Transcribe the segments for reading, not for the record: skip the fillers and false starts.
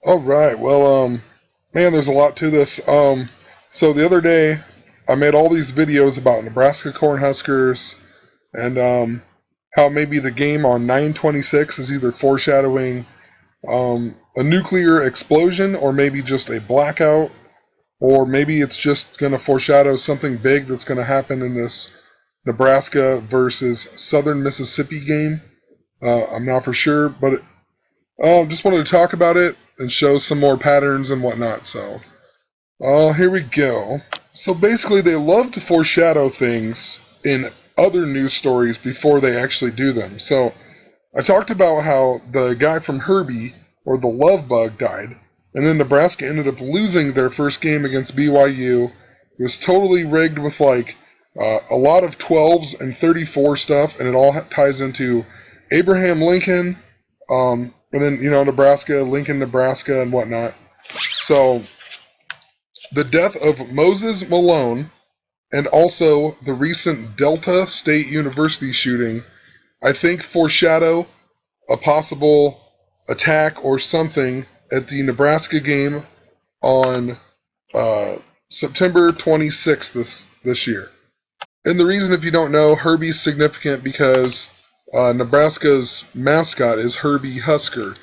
All right. Well, man, there's a lot to this. So the other day, I made all these videos about Nebraska Cornhuskers and how maybe the game on 9/26 is either foreshadowing a nuclear explosion or maybe just a blackout, or maybe it's just going to foreshadow something big that's going to happen in this Nebraska versus Southern Mississippi game. I'm not for sure, but just wanted to talk about it and show some more patterns and whatnot. So, here we go. So basically, they love to foreshadow things in other news stories before they actually do them. So, I talked about how the guy from Herbie, or the Love Bug, died, and then Nebraska ended up losing their first game against BYU. It was totally rigged with a lot of 12s and 34 stuff, and it all ties into Abraham Lincoln, and then, Nebraska, Lincoln, Nebraska, and whatnot. So, the death of Moses Malone and also the recent Delta State University shooting, I think, foreshadow a possible attack or something at the Nebraska game on September 26th this year. And the reason, if you don't know, Herbie's significant because Nebraska's mascot is Herbie Husker.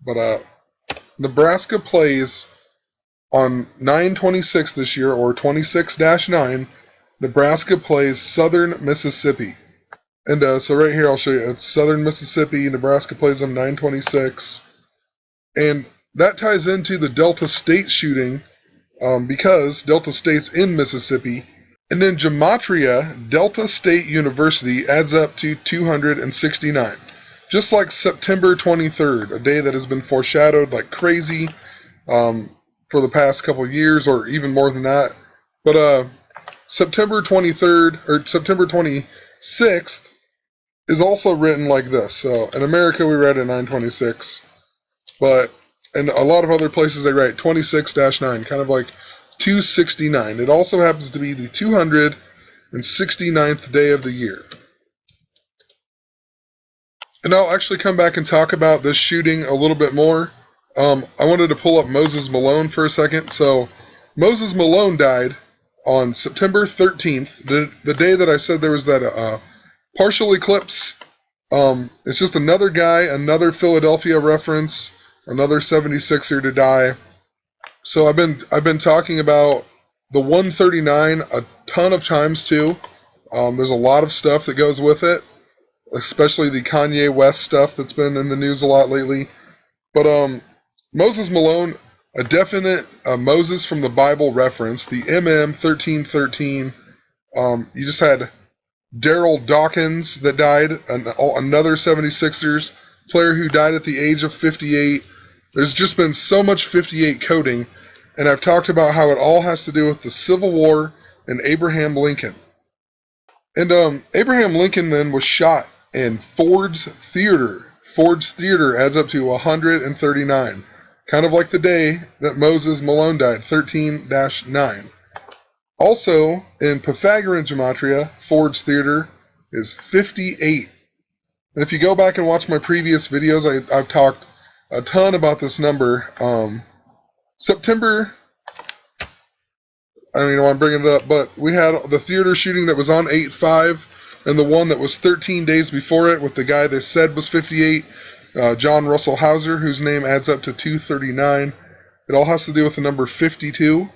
But Nebraska plays on 9/26 this year, or 26-9. Nebraska plays Southern Mississippi. And so right here I'll show you. It's Southern Mississippi. Nebraska plays on 9/26. And that ties into the Delta State shooting because Delta State's in Mississippi. And in Gematria, Delta State University adds up to 269. Just like September 23rd, a day that has been foreshadowed like crazy for the past couple of years, or even more than that. But September 23rd, or September 26th, is also written like this. So in America, we write it 9/26. But in a lot of other places, they write 26-9, kind of like 269. It also happens to be the 269th day of the year. And I'll actually come back and talk about this shooting a little bit more. I wanted to pull up Moses Malone for a second. So Moses Malone died on September 13th, the day that I said there was that partial eclipse. It's just another guy, another Philadelphia reference, another 76er to die. So I've been talking about the 139 a ton of times too. There's a lot of stuff that goes with it, especially the Kanye West stuff that's been in the news a lot lately. But Moses Malone, a definite Moses from the Bible reference, the MM 1313. You just had Daryl Dawkins that died, another 76ers player who died at the age of 58. There's just been so much 58 coding, and I've talked about how it all has to do with the Civil War and Abraham Lincoln. And Abraham Lincoln then was shot in Ford's Theater. Ford's Theater adds up to 139, kind of like the day that Moses Malone died, 13-9. Also, in Pythagorean Gematria, Ford's Theater is 58. And if you go back and watch my previous videos, I've talked a ton about this number. September, I don't even want to bring it up, but we had the theater shooting that was on 8/5, and the one that was 13 days before it with the guy they said was 58, John Russell Hauser, whose name adds up to 239. It all has to do with the number 52,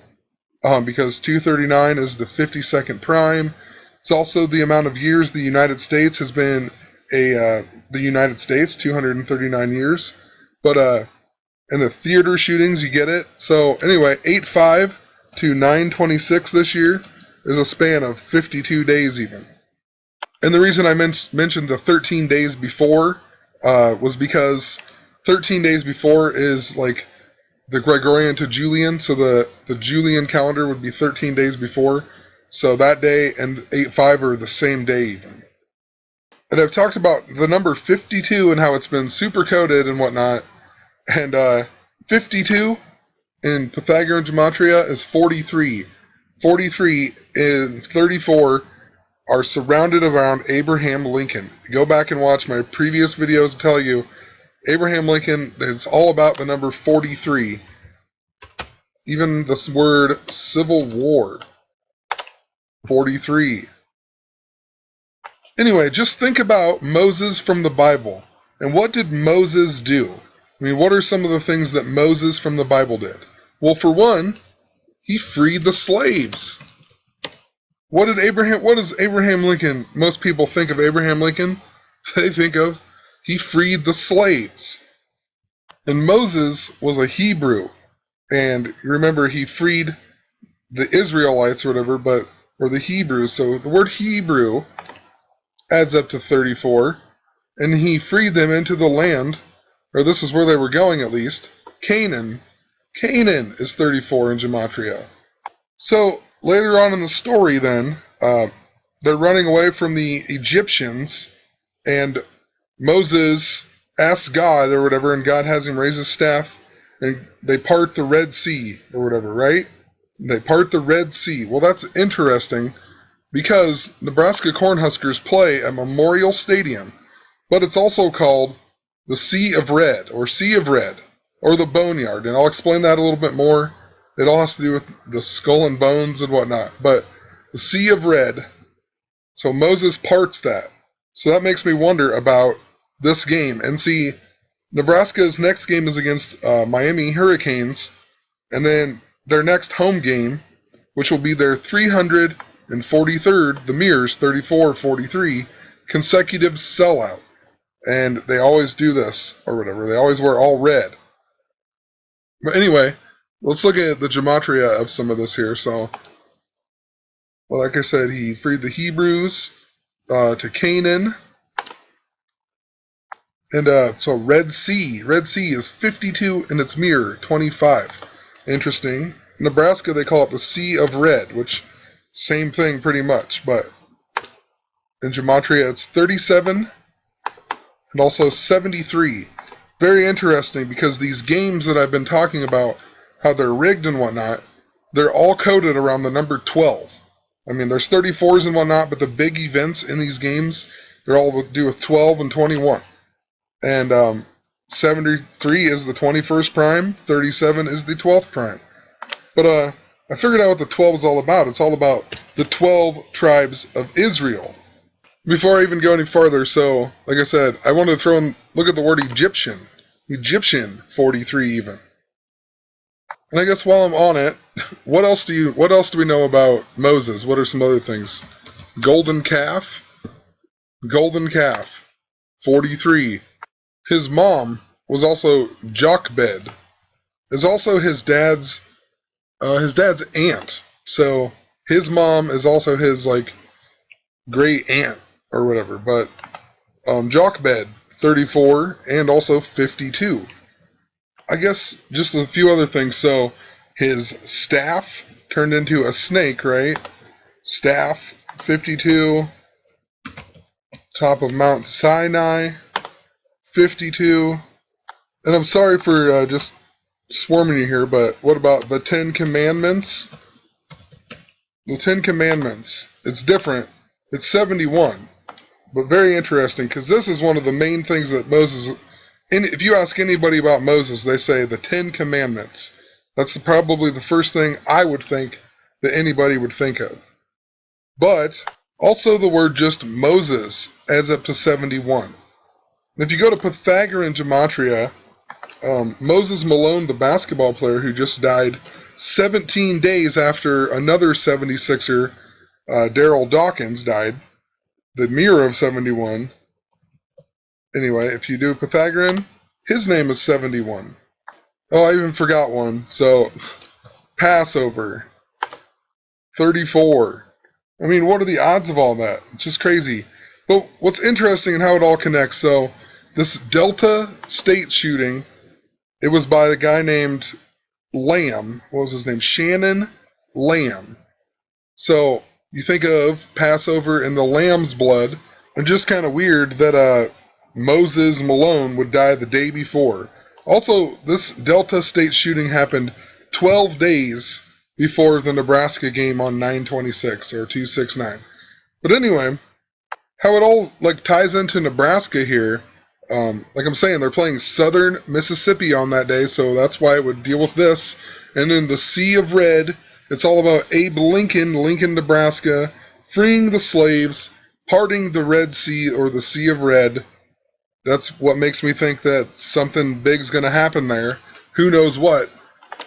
because 239 is the 52nd prime. It's also the amount of years the United States has been the United States, 239 years. But in the theater shootings, you get it. So anyway, 8/5 to 9/26 this year is a span of 52 days even. And the reason I mentioned the 13 days before was because 13 days before is like the Gregorian to Julian, so the Julian calendar would be 13 days before. So that day and 8/5 are the same day even. And I've talked about the number 52 and how it's been super coded and whatnot. And 52 in Pythagorean Gematria is 43. 43 and 34 are surrounded around Abraham Lincoln. Go back and watch my previous videos to tell you Abraham Lincoln, it's all about the number 43. Even this word Civil War, 43. Anyway, just think about Moses from the Bible. And what did Moses do? I mean, what are some of the things that Moses from the Bible did? Well, for one, he freed the slaves. What does Abraham Lincoln, most people think of Abraham Lincoln? They think of, he freed the slaves. And Moses was a Hebrew. And remember, he freed the Israelites or whatever, or the Hebrews. So the word Hebrew adds up to 34. And he freed them into the land, or this is where they were going at least, Canaan. Canaan is 34 in Gematria. So later on in the story then, they're running away from the Egyptians, and Moses asks God or whatever, and God has him raise his staff, and they part the Red Sea or whatever, right? They part the Red Sea. Well, that's interesting because Nebraska Cornhuskers play at Memorial Stadium, but it's also called the Sea of Red, or Sea of Red, or the Boneyard, and I'll explain that a little bit more. It all has to do with the skull and bones and whatnot, but the Sea of Red, so Moses parts that. So that makes me wonder about this game. And see, Nebraska's next game is against Miami Hurricanes, and then their next home game, which will be their 343rd, the Mirrors 34-43, consecutive sellout. And they always do this, or whatever. They always wear all red. But anyway, let's look at the gematria of some of this here. So, well, like I said, he freed the Hebrews to Canaan. And so Red Sea is 52 and its mirror, 25. Interesting. Nebraska, they call it the Sea of Red, which same thing pretty much. But in gematria, it's 37 and also 73. Very interesting because these games that I've been talking about, how they're rigged and whatnot, they're all coded around the number 12. I mean, there's 34s and whatnot, but the big events in these games, they're all to do with 12 and 21. And 73 is the 21st prime, 37 is the 12th prime. But I figured out what the 12 is all about. It's all about the 12 tribes of Israel. Before I even go any farther, so, like I said, I wanted to look at the word Egyptian. Egyptian, 43 even. And I guess while I'm on it, what else do we know about Moses? What are some other things? Golden calf, 43. His mom was also Jochebed. Is also his dad's aunt. So his mom is also his great aunt or whatever. But Jochebed, 34, and also 52. I guess just a few other things. So his staff turned into a snake, right? Staff, 52. Top of Mount Sinai, 52. And I'm sorry for just swarming you here, but what about the 10 Commandments? The 10 Commandments. It's different. It's 71. But very interesting, because this is one of the main things that Moses... if you ask anybody about Moses, they say the 10 Commandments. That's probably the first thing I would think that anybody would think of. But also the word just Moses adds up to 71. And if you go to Pythagorean Gematria, Moses Malone, the basketball player who just died 17 days after another 76er, Daryl Dawkins, died, the mirror of 71. Anyway, if you do Pythagorean, his name is 71. Oh, I even forgot one. So, Passover, 34. I mean, what are the odds of all that? It's just crazy. But what's interesting in how it all connects, so this Delta State shooting, it was by a guy named Lamb. What was his name? Shannon Lamb. So, you think of Passover and the lamb's blood, and just kind of weird that Moses Malone would die the day before. Also, this Delta State shooting happened 12 days before the Nebraska game on 9/26 or 2/6/9. But anyway, how it all ties into Nebraska here. Like I'm saying, they're playing Southern Mississippi on that day, so that's why it would deal with this. And then the Sea of Red, it's all about Abe Lincoln, Lincoln, Nebraska, freeing the slaves, parting the Red Sea or the Sea of Red. That's what makes me think that something big's going to happen there. Who knows what?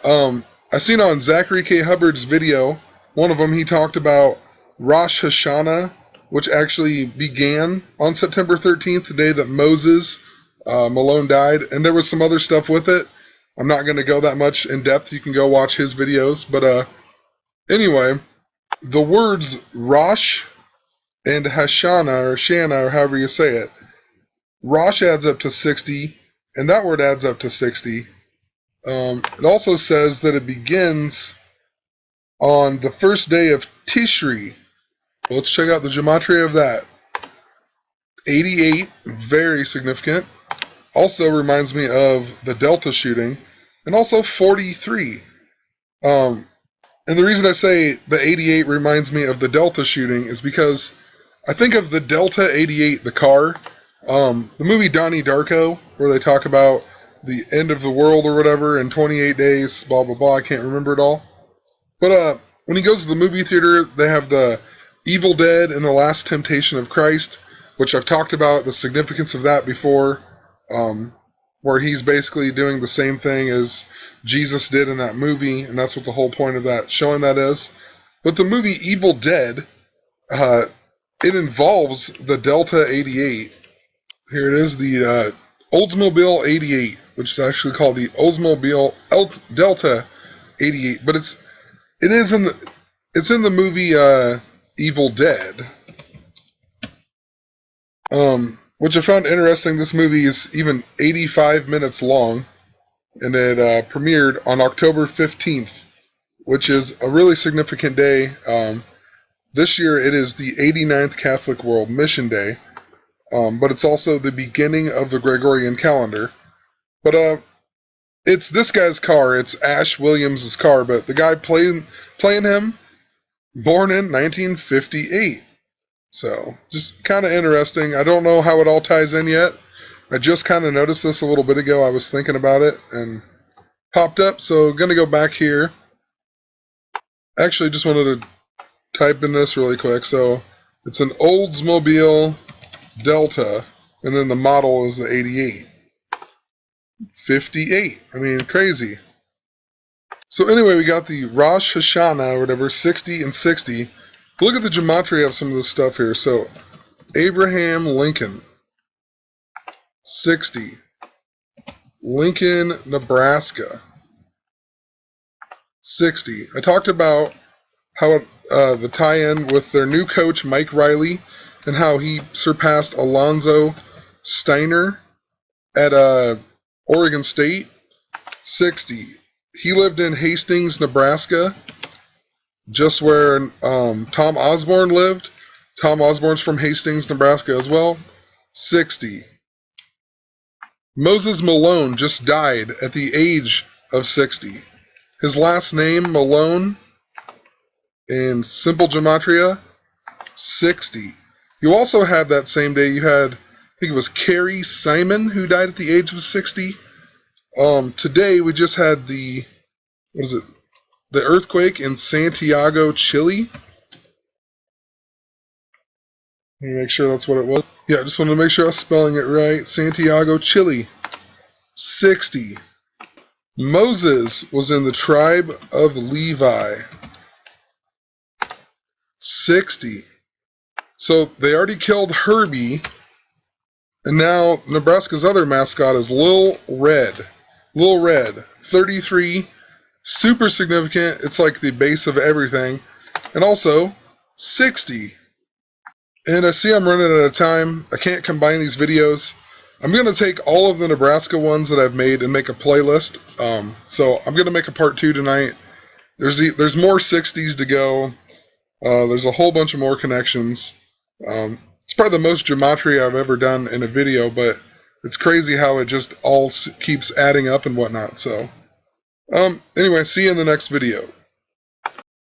I seen on Zachary K. Hubbard's video, one of them, he talked about Rosh Hashanah, which actually began on September 13th, the day that Moses Malone died, and there was some other stuff with it. I'm not going to go that much in depth. You can go watch his videos. But anyway, the words Rosh and Hashanah, or Shana, or however you say it, Rosh adds up to 60, and that word adds up to 60. It also says that it begins on the first day of Tishri. Let's check out the gematria of that. 88, very significant. Also reminds me of the Delta shooting. And also 43. And the reason I say the 88 reminds me of the Delta shooting is because I think of the Delta 88, the car. The movie Donnie Darko, where they talk about the end of the world or whatever in 28 days, blah, blah, blah. I can't remember it all. But when he goes to the movie theater, they have the Evil Dead and the Last Temptation of Christ, which I've talked about the significance of that before, where he's basically doing the same thing as Jesus did in that movie, and that's what the whole point of that showing that is. But the movie Evil Dead, it involves the Delta 88. Here it is, the Oldsmobile 88, which is actually called the Oldsmobile Delta 88, but it's in the movie Evil Dead, which I found interesting. This movie is even 85 minutes long, and it premiered on October 15th, which is a really significant day. This year it is the 89th Catholic World Mission Day, but it's also the beginning of the Gregorian calendar. But it's this guy's car. It's Ash Williams' car, but the guy playing him, born in 1958. So, just kind of interesting. I don't know how it all ties in yet. I just kind of noticed this a little bit ago. I was thinking about it and popped up. So, going to go back here. Actually, just wanted to type in this really quick. So, it's an Oldsmobile Delta, and then the model is the 88. 58. I mean, crazy. So anyway, we got the Rosh Hashanah, or whatever, 60 and 60. Look at the gematria of some of this stuff here. So, Abraham Lincoln, 60. Lincoln, Nebraska, 60. I talked about how the tie-in with their new coach, Mike Riley, and how he surpassed Alonzo Steiner at Oregon State, 60. He lived in Hastings, Nebraska, just where Tom Osborne lived. Tom Osborne's from Hastings, Nebraska as well, 60. Moses Malone just died at the age of 60. His last name, Malone, in simple gematria, 60. You also had that same day, you had, I think it was Carrie Simon, who died at the age of 60. Today we just had the earthquake in Santiago, Chile. Let me make sure that's what it was. Yeah, I just wanted to make sure I was spelling it right. Santiago, Chile, 60. Moses was in the tribe of Levi, 60. So they already killed Herbie, and now Nebraska's other mascot is Lil Red. Lil Red, 33, super significant. It's like the base of everything. And also, 60. And I see I'm running out of time. I can't combine these videos. I'm going to take all of the Nebraska ones that I've made and make a playlist. So I'm going to make a part 2 tonight. There's more 60s to go. There's a whole bunch of more connections. It's probably the most gematria I've ever done in a video, but it's crazy how it just all keeps adding up and whatnot. So, anyway, see you in the next video.